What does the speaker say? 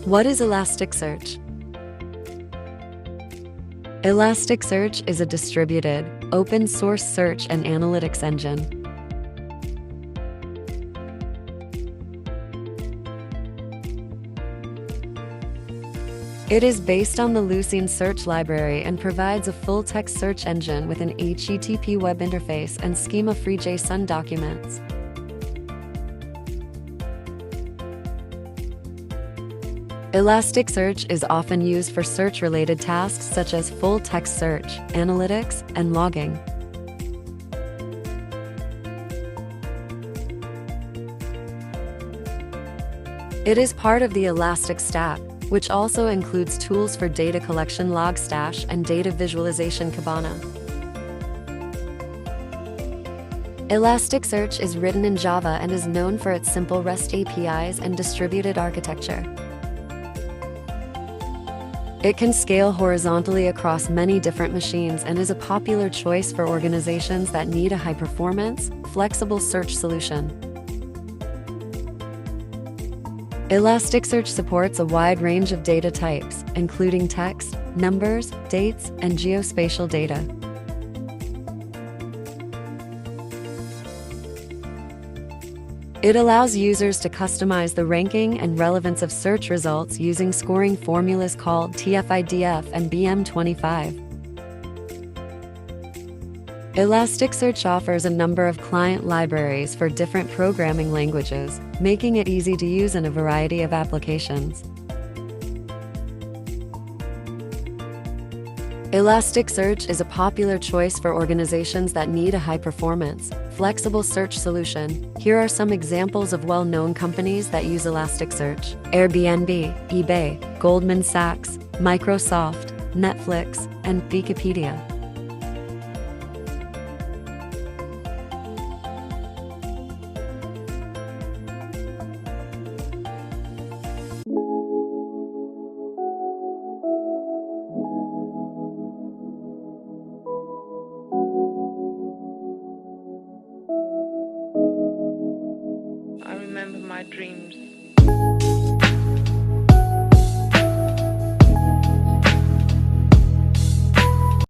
What is Elasticsearch? Elasticsearch is a distributed, open-source search and analytics engine. It is based on the Lucene search library and provides a full-text search engine with an HTTP web interface and schema-free JSON documents. Elasticsearch is often used for search-related tasks such as full-text search, analytics, and logging. It is part of the Elastic Stack, which also includes tools for data collection Logstash and data visualization Kibana. Elasticsearch is written in Java and is known for its simple REST APIs and distributed architecture. It can scale horizontally across many different machines and is a popular choice for organizations that need a high-performance, flexible search solution. Elasticsearch supports a wide range of data types, including text, numbers, dates, and geospatial data. It allows users to customize the ranking and relevance of search results using scoring formulas called TF-IDF and BM25. Elasticsearch offers a number of client libraries for different programming languages, making it easy to use in a variety of applications. Elasticsearch is a popular choice for organizations that need a high-performance, flexible search solution. Here are some examples of well-known companies that use Elasticsearch: Airbnb, eBay, Goldman Sachs, Microsoft, Netflix, and Wikipedia. I remember my dreams.